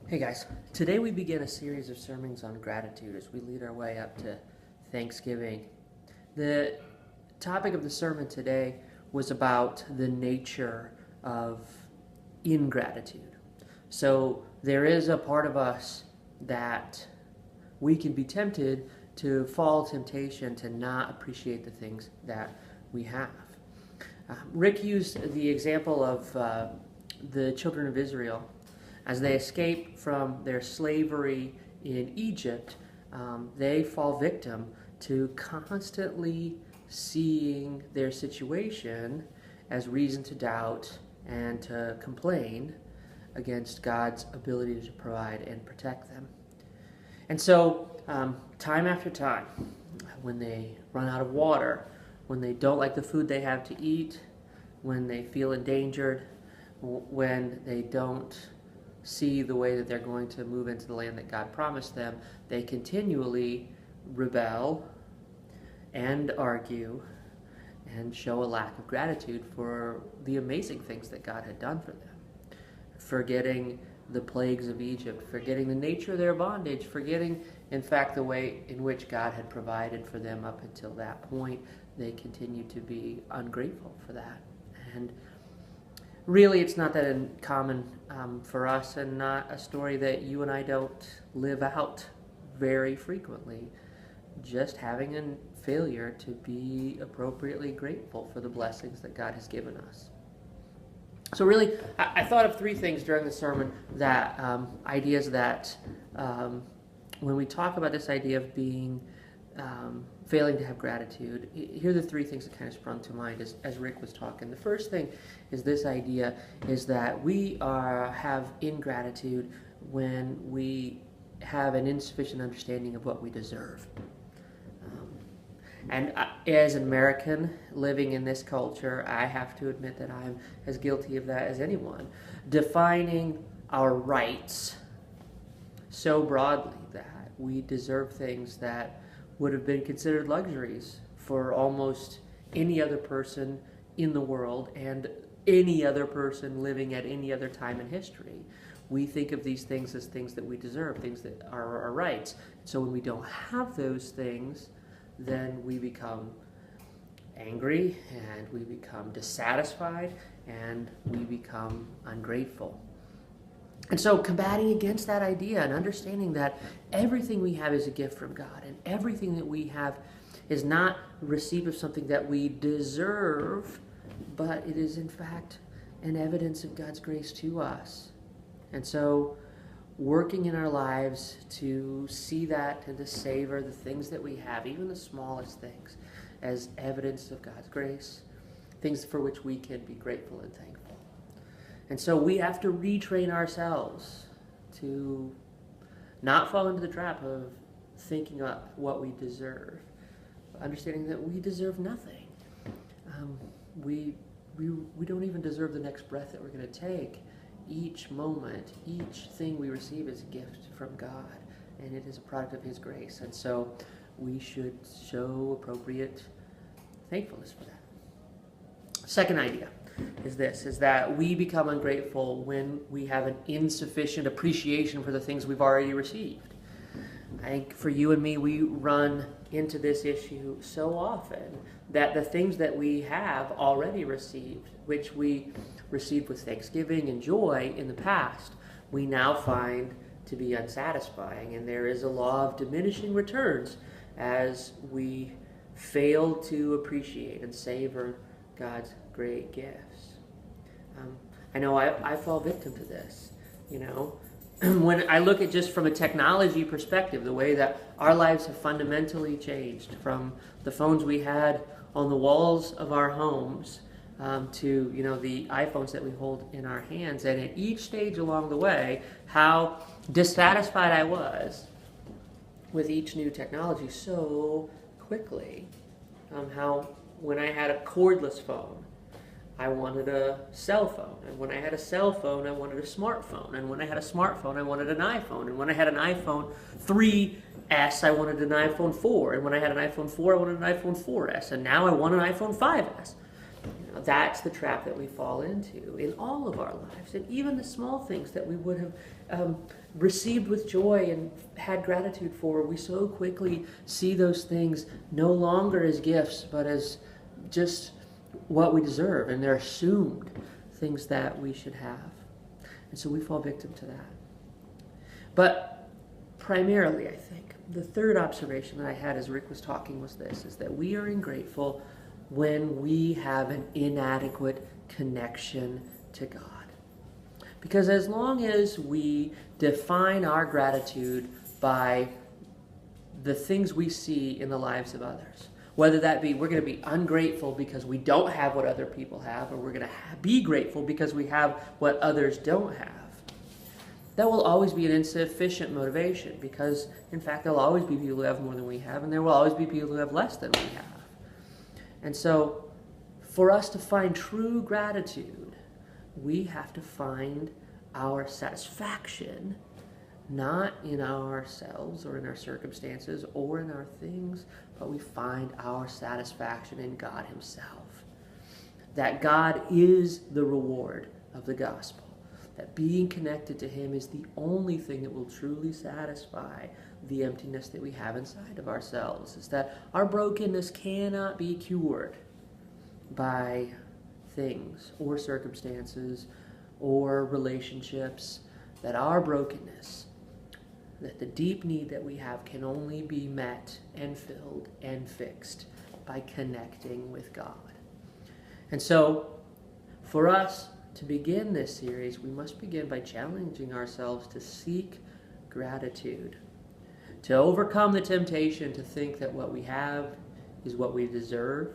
Hey guys, today we begin a series of sermons on gratitude as we lead our way up to Thanksgiving. The topic of the sermon today was about the nature of ingratitude. So there is a part of us that we can be tempted to fall temptation to not appreciate the things that we have. Rick used the example of the children of Israel as they escape from their slavery in Egypt. They fall victim to constantly seeing their situation as reason to doubt and to complain against God's ability to provide and protect them. And so, time after time, when they run out of water, when they don't like the food they have to eat, when they feel endangered, when they don't see the way that they're going to move into the land that God promised them, they continually rebel and argue and show a lack of gratitude for the amazing things that God had done for them. Forgetting the plagues of Egypt, forgetting the nature of their bondage, forgetting, in fact, the way in which God had provided for them up until that point. They continue to be ungrateful for that. And really, it's not that uncommon for us, and not a story that you and I don't live out very frequently. Just having a failure to be appropriately grateful for the blessings that God has given us. So really, I thought of three things during the sermon, that ideas that when we talk about this idea of being failing to have gratitude, here are the three things that kind of sprung to mind as Rick was talking. The first thing is this idea is that we have ingratitude when we have an insufficient understanding of what we deserve. And as an American living in this culture, I have to admit that I'm as guilty of that as anyone. Defining our rights so broadly that we deserve things that would have been considered luxuries for almost any other person in the world and any other person living at any other time in history. We think of these things as things that we deserve, things that are our rights. So when we don't have those things, then we become angry and we become dissatisfied and we become ungrateful. And so combating against that idea and understanding that everything we have is a gift from God, and everything that we have is not receipt of something that we deserve, but it is in fact an evidence of God's grace to us. And so working in our lives to see that and to savor the things that we have, even the smallest things, as evidence of God's grace, things for which we can be grateful and thankful. And so we have to retrain ourselves to not fall into the trap of thinking up what we deserve, understanding that we deserve nothing. We don't even deserve the next breath that we're going to take. Each moment, each thing we receive is a gift from God, and it is a product of His grace. And so we should show appropriate thankfulness for that. Second idea is that we become ungrateful when we have an insufficient appreciation for the things we've already received. I think for you and me, we run into this issue so often that the things that we have already received, which we received with thanksgiving and joy in the past, we now find to be unsatisfying. And there is a law of diminishing returns as we fail to appreciate and savor God's great gifts. I know I fall victim to this, when I look at just from a technology perspective, the way that our lives have fundamentally changed from the phones we had on the walls of our homes to the iPhones that we hold in our hands, and at each stage along the way, how dissatisfied I was with each new technology so quickly. How when I had a cordless phone, I wanted a cell phone. And when I had a cell phone, I wanted a smartphone. And when I had a smartphone, I wanted an iPhone. And when I had an iPhone 3S, I wanted an iPhone 4. And when I had an iPhone 4, I wanted an iPhone 4S. And now I want an iPhone 5S. That's the trap that we fall into in all of our lives. And even the small things that we would have received with joy and had gratitude for, we so quickly see those things no longer as gifts, but as just what we deserve. And they're assumed things that we should have. And so we fall victim to that. But primarily, I think, the third observation that I had as Rick was talking was this, is that we are ungrateful when we have an inadequate connection to God. Because as long as we define our gratitude by the things we see in the lives of others, whether that be we're going to be ungrateful because we don't have what other people have, or we're going to be grateful because we have what others don't have, that will always be an insufficient motivation, because in fact there will always be people who have more than we have, and there will always be people who have less than we have. And so for us to find true gratitude, we have to find our satisfaction not in ourselves or in our circumstances or in our things, but we find our satisfaction in God Himself. That God is the reward of the gospel. That being connected to Him is the only thing that will truly satisfy the emptiness that we have inside of ourselves. Is that our brokenness cannot be cured by things or circumstances or relationships. That our brokenness, that the deep need that we have, can only be met and filled and fixed by connecting with God. And so, for us to begin this series, we must begin by challenging ourselves to seek gratitude, to overcome the temptation to think that what we have is what we deserve,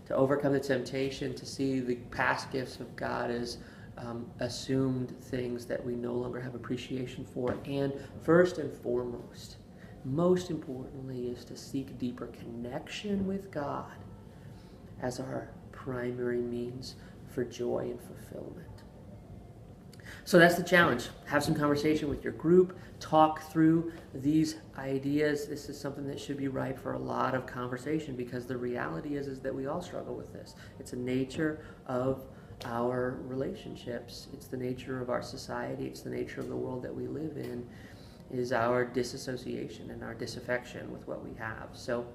to overcome the temptation to see the past gifts of God as assumed things that we no longer have appreciation for, and first and foremost, most importantly, is to seek deeper connection with God as our primary means for joy and fulfillment. So that's the challenge. Have some conversation with your group. Talk through these ideas. This is something that should be ripe for a lot of conversation, because the reality is that we all struggle with this. It's a nature of our relationships. It's the nature of our society. It's the nature of the world that we live in, is our disassociation and our disaffection with what we have. So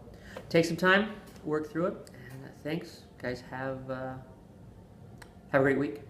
take some time, work through it, and thanks, guys. Have a great week.